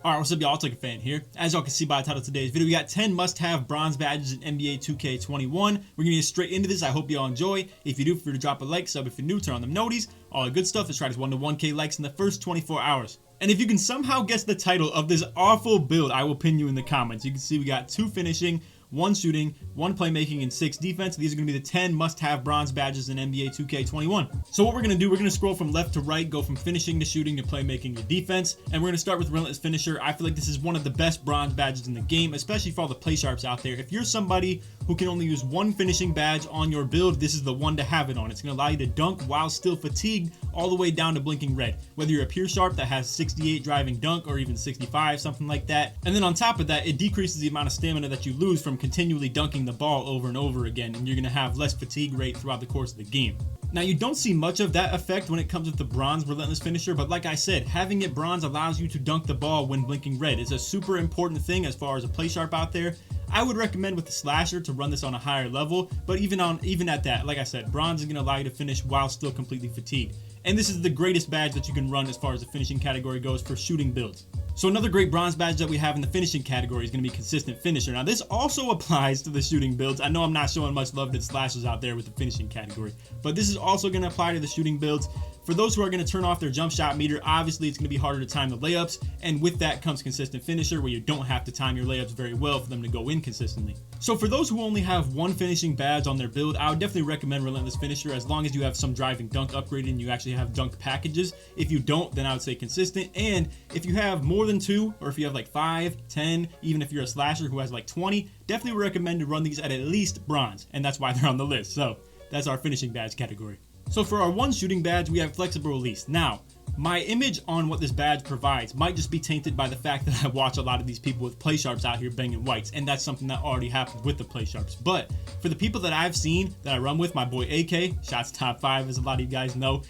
Alright, what's up y'all, it's LakerFan here. As y'all can see by the title of today's video, we got 10 must-have bronze badges in NBA 2K21. We're gonna get straight into this. I hope y'all enjoy. If you do, feel free to drop a like, sub if you're new, turn on them noties, all the good stuff. Let's try this 1 to 1K likes in the first 24 hours. And if you can somehow guess the title of this awful build, I will pin you in the comments. You can see we got 2 finishing, 1 shooting, 1 playmaking, and 6 defense. These are going to be the 10 must-have bronze badges in NBA 2K21. So what we're going to do, we're going to scroll from left to right, go from finishing to shooting to playmaking to defense, and we're going to start with Relentless Finisher. I feel like this is one of the best bronze badges in the game, especially for all the playsharps out there. If you're somebody who can only use 1 finishing badge on your build, this is the one to have it on. It's going to allow you to dunk while still fatigued all the way down to blinking red. Whether you're a pure sharp that has 68 driving dunk or even 65, something like that. And then on top of that, it decreases the amount of stamina that you lose from continually dunking the ball over and over again, and you're going to have less fatigue rate throughout the course of the game. Now, you don't see much of that effect when it comes with the bronze Relentless Finisher, but like I said, having it bronze allows you to dunk the ball when blinking red. It's a super important thing as far as a play sharp out there. I would recommend with the slasher to run this on a higher level, but even at that, like I said, bronze is going to allow you to finish while still completely fatigued. And this is the greatest badge that you can run as far as the finishing category goes for shooting builds. So another great bronze badge that we have in the finishing category is going to be Consistent Finisher. Now this also applies to the shooting builds. I know I'm not showing much love to the slashers out there with the finishing category, but this is also going to apply to the shooting builds. For those who are going to turn off their jump shot meter, obviously it's going to be harder to time the layups, and with that comes Consistent Finisher, where you don't have to time your layups very well for them to go in consistently. So for those who only have 1 finishing badge on their build, I would definitely recommend Relentless Finisher as long as you have some driving dunk upgraded and you actually have dunk packages. If you don't, then I would say Consistent. And if you have more than 2, or if you have like 5, 10, even if you're a slasher who has like 20, definitely recommend to run these at least bronze, and that's why they're on the list. So that's our finishing badge category. So for our 1 shooting badge, we have Flexible Release. Now, my image on what this badge provides might just be tainted by the fact that I watch a lot of these people with play sharps out here banging whites, and that's something that already happens with the play sharps. But for the people that I've seen that I run with, my boy AK, shots top 5 as a lot of you guys know,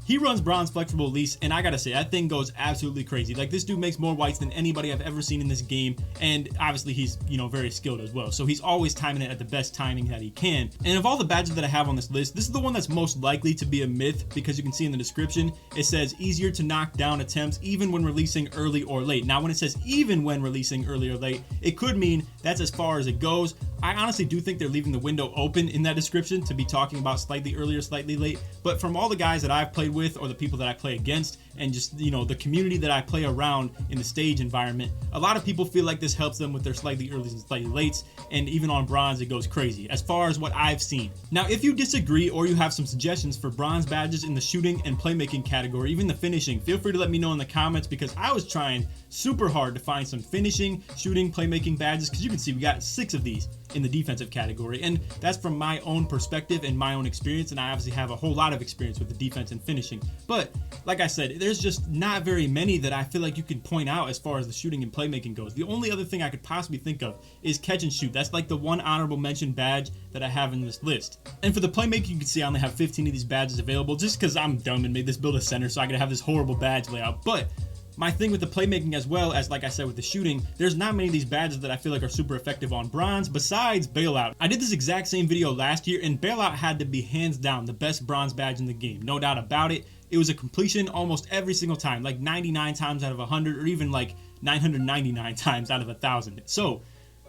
he runs bronze Flexible Release, and I gotta say, that thing goes absolutely crazy. Like, this dude makes more whites than anybody I've ever seen in this game, and obviously he's, very skilled as well. So he's always timing it at the best timing that he can. And of all the badges that I have on this list, this is the one that's most likely to be a myth, because you can see in the description, it says easier to knock down attempts even when releasing early or late. Now, when it says even when releasing early or late, it could mean that's as far as it goes. I honestly do think they're leaving the window open in that description to be talking about slightly early or slightly late. But from all the guys that I've played with, or the people that I play against, and just the community that I play around in the stage environment, a lot of people feel like this helps them with their slightly early and slightly lates, and even on bronze it goes crazy as far as what I've seen. Now, if you disagree or you have some suggestions for bronze badges in the shooting and playmaking category, even the finishing, feel free to let me know in the comments, because I was trying super hard to find some finishing, shooting, playmaking badges, because you can see we got 6 of these in the defensive category, and that's from my own perspective and my own experience, and I obviously have a whole lot of experience with the defense and finishing. But like I said, there's just not very many that I feel like you can point out as far as the shooting and playmaking goes. The only other thing I could possibly think of is catch and shoot. That's like the one honorable mention badge that I have in this list. And for the playmaking, you can see I only have 15 of these badges available, just because I'm dumb and made this build a center, so I could have this horrible badge layout. But my thing with the playmaking, as well as, like I said, with the shooting, there's not many of these badges that I feel like are super effective on bronze besides Bailout. I did this exact same video last year, and Bailout had to be hands down the best bronze badge in the game, no doubt about it. It was a completion almost every single time, like 99 times out of 100, or even like 999 times out of 1,000. So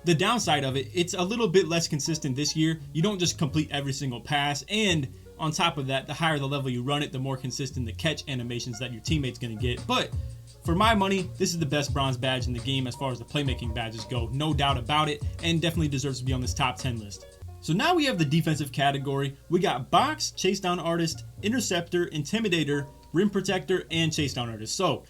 the downside of it, it's a little bit less consistent this year. You don't just complete every single pass, and on top of that, the higher the level you run it, the more consistent the catch animations that your teammate's gonna get. But for my money, this is the best bronze badge in the game as far as the playmaking badges go, no doubt about it, and definitely deserves to be on this top 10 list. So now we have the defensive category. We got Box, Chase Down Artist, Interceptor, Intimidator, Rim Protector, and Chase Down Artist. So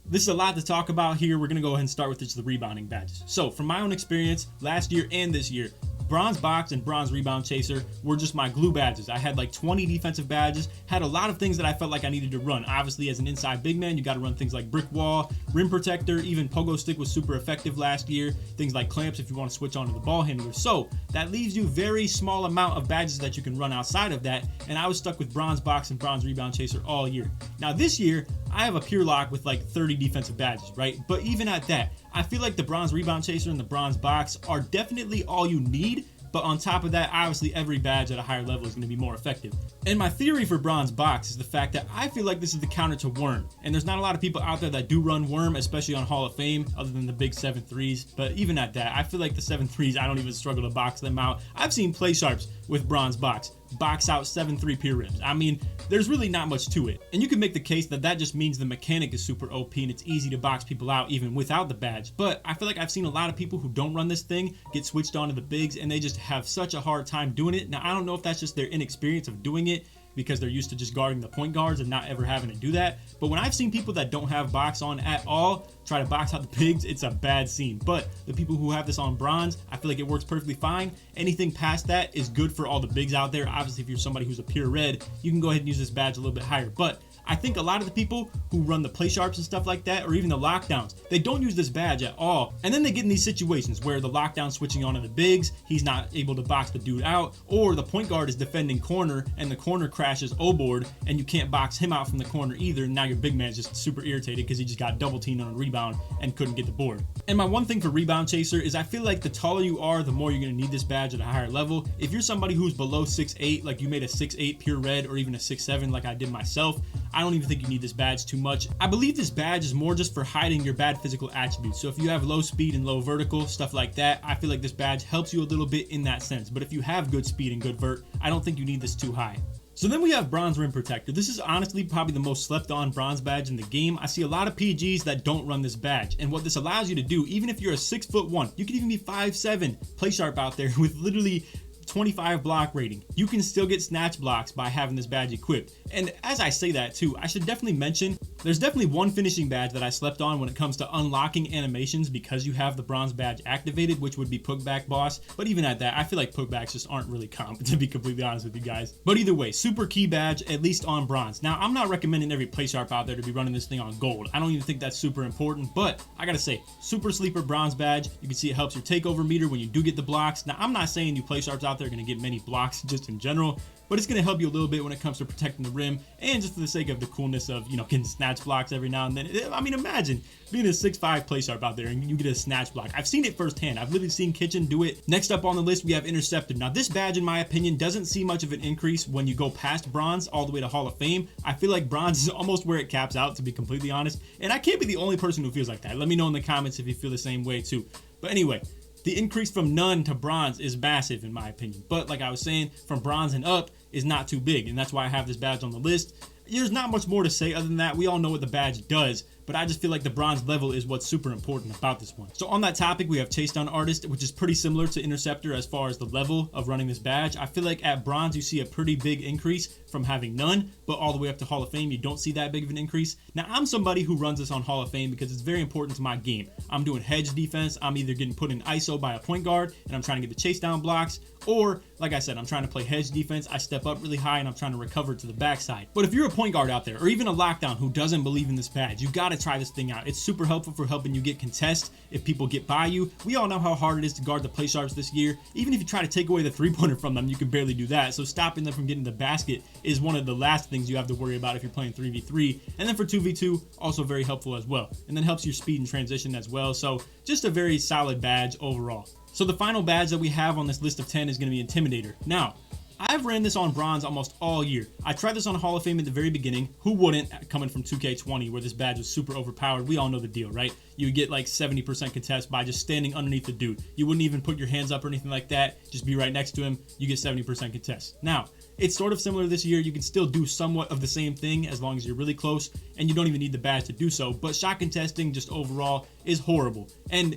this is a lot to talk about here. We're going to go ahead and start with just the rebounding badges. So from my own experience, last year and this year, Bronze Box and Bronze Rebound Chaser were just my glue badges. I had like 20 defensive badges, had a lot of things that I felt like I needed to run. Obviously, as an inside big man, you got to run things like Brick Wall, Rim Protector, even Pogo Stick was super effective last year. Things like Clamps if you want to switch onto the ball handler. So that leaves you very small amount of badges that you can run outside of that, and I was stuck with Bronze Box and Bronze Rebound Chaser all year. Now this year, I have a pure lock with like 30 defensive badges, right? But even at that, I feel like the Bronze Rebound Chaser and the Bronze Box are definitely all you need, but on top of that, obviously every badge at a higher level is going to be more effective. And my theory for bronze box is the fact that I feel like this is the counter to worm, and there's not a lot of people out there that do run worm, especially on Hall of Fame, other than the big 7-3s. But even at that, I feel like the 7-3s, I don't even struggle to box them out. I've seen PLAYSHARPs with bronze box out 7-3 pure rims. I mean, there's really not much to it, and you can make the case that that just means the mechanic is super OP and it's easy to box people out even without the badge. But I feel like I've seen a lot of people who don't run this thing get switched on to the bigs, and they just have such a hard time doing it. Now, I don't know if that's just their inexperience of doing it because they're used to just guarding the point guards and not ever having to do that. But when I've seen people that don't have box on at all try to box out the bigs, it's a bad scene. But the people who have this on bronze, I feel like it works perfectly fine. Anything past that is good for all the bigs out there. Obviously, if you're somebody who's a pure red, you can go ahead and use this badge a little bit higher. But I think a lot of the people who run the PLAYSHARPs and stuff like that, or even the lockdowns, they don't use this badge at all. And then they get in these situations where the lockdown switching onto the bigs, he's not able to box the dude out, or the point guard is defending corner and the corner crashes O-board and you can't box him out from the corner either. And now your big man's just super irritated because he just got double teamed on a rebound and couldn't get the board. And my one thing for rebound chaser is I feel like the taller you are, the more you're going to need this badge at a higher level. If you're somebody who's below 6'8", like you made a 6'8 pure red or even a 6'7 like I did myself, I don't even think you need this badge too much. I believe this badge is more just for hiding your bad physical attributes. So if you have low speed and low vertical, stuff like that, I feel like this badge helps you a little bit in that sense. But if you have good speed and good vert, I don't think you need this too high. So then we have Bronze Rim Protector. This is honestly probably the most slept on bronze badge in the game. I see a lot of PGs that don't run this badge. And what this allows you to do, even if you're a 6'1", you can even be 5'7", PLAYSHARP out there with literally 25 block rating, you can still get snatch blocks by having this badge equipped. And as I say that too, I should definitely mention there's definitely one finishing badge that I slept on when it comes to unlocking animations because you have the bronze badge activated, which would be Putback Boss. But even at that, I feel like putbacks just aren't really comp, to be completely honest with you guys. But either way, super key badge, at least on bronze. Now, I'm not recommending every PLAYSHARP out there to be running this thing on gold. I don't even think that's super important, but I gotta say, super sleeper bronze badge. You can see it helps your takeover meter when you do get the blocks. Now, I'm not saying you PLAYSHARPs out there are gonna get many blocks just in general, but it's going to help you a little bit when it comes to protecting the rim, and just for the sake of the coolness of, you know, getting snatch blocks every now and then. I mean, imagine being a 6'5 PLAYSHARP out there and you get a snatch block. I've seen it firsthand. I've literally seen Kitchen do it. Next up on the list, we have Interceptor. Now, this badge, in my opinion, doesn't see much of an increase when you go past bronze all the way to Hall of Fame. I feel like bronze is almost where it caps out, to be completely honest, and I can't be the only person who feels like that. Let me know in the comments if you feel the same way too. But anyway, the increase from none to bronze is massive in my opinion. But like I was saying, from bronze and up is not too big, and that's why I have this badge on the list. There's not much more to say other than that. We all know what the badge does, but I just feel like the bronze level is what's super important about this one. So on that topic, we have Chase Down Artist, which is pretty similar to Interceptor as far as the level of running this badge. I feel like at bronze, you see a pretty big increase from having none, but all the way up to Hall of Fame, you don't see that big of an increase. Now, I'm somebody who runs this on Hall of Fame because it's very important to my game. I'm doing hedge defense. I'm either getting put in ISO by a point guard and I'm trying to get the chase down blocks, or like I said, I'm trying to play hedge defense. I step up really high and I'm trying to recover to the backside. But if you're a point guard out there, or even a lockdown who doesn't believe in this badge, you gotta try this thing out. It's super helpful for helping you get contest if people get by you. We all know how hard it is to guard the PLAYSHARPs this year. Even if you try to take away the three-pointer from them, you can barely do that. So stopping them from getting the basket is one of the last things you have to worry about if you're playing 3v3. And then for 2v2, also very helpful as well. And then helps your speed and transition as well. So just a very solid badge overall. So the final badge that we have on this list of 10 is going to be Intimidator. Now, I've ran this on bronze almost all year. I tried this on Hall of Fame at the very beginning. Who wouldn't, coming from 2K20 where this badge was super overpowered? We all know the deal, right? You would get like 70% contest by just standing underneath the dude. You wouldn't even put your hands up or anything like that. Just be right next to him. You get 70% contest. Now, it's sort of similar this year. You can still do somewhat of the same thing as long as you're really close, and you don't even need the badge to do so. But shot contesting just overall is horrible. And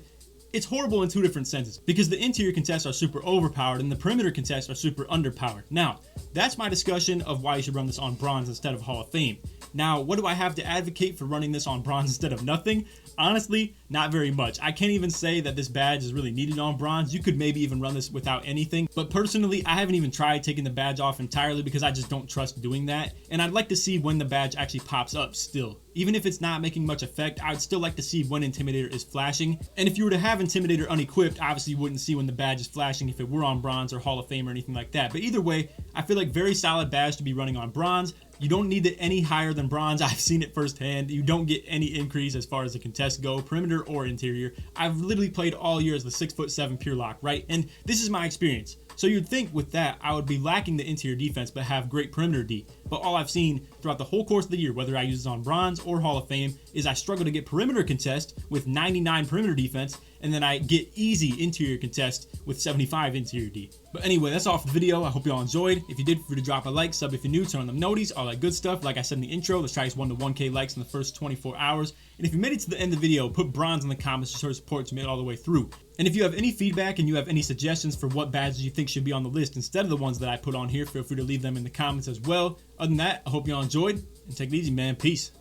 it's horrible in two different senses, because the interior contests are super overpowered and the perimeter contests are super underpowered. Now, that's my discussion of why you should run this on bronze instead of Hall of Fame. Now, what do I have to advocate for running this on bronze instead of nothing? Honestly, not very much. I can't even say that this badge is really needed on bronze. You could maybe even run this without anything. But personally, I haven't even tried taking the badge off entirely because I just don't trust doing that. And I'd like to see when the badge actually pops up still. Even if it's not making much effect, I'd still like to see when Intimidator is flashing. And if you were to have Intimidator unequipped, obviously you wouldn't see when the badge is flashing if it were on bronze or Hall of Fame or anything like that. But either way, I feel like very solid badge to be running on bronze. You don't need it any higher than bronze. I've seen it firsthand. You don't get any increase as far as the contests go, perimeter or interior. I've literally played all year as the 6'7" pure lock, right? And this is my experience. So you'd think with that, I would be lacking the interior defense, but have great perimeter D. But all I've seen throughout the whole course of the year, whether I use it on bronze or Hall of Fame, is I struggle to get perimeter contest with 99 perimeter defense, and then I get easy interior contest with 75 interior D. But anyway, that's all for the video. I hope you all enjoyed. If you did, feel free to drop a like, sub if you're new, turn on the noties, all that good stuff. Like I said in the intro, let's try this 1 to 1K likes in the first 24 hours. And if you made it to the end of the video, put bronze in the comments to show support to make it all the way through. And if you have any feedback and you have any suggestions for what badges you think should be on the list instead of the ones that I put on here, feel free to leave them in the comments as well. Other than that, I hope you all enjoyed, and take it easy, man. Peace.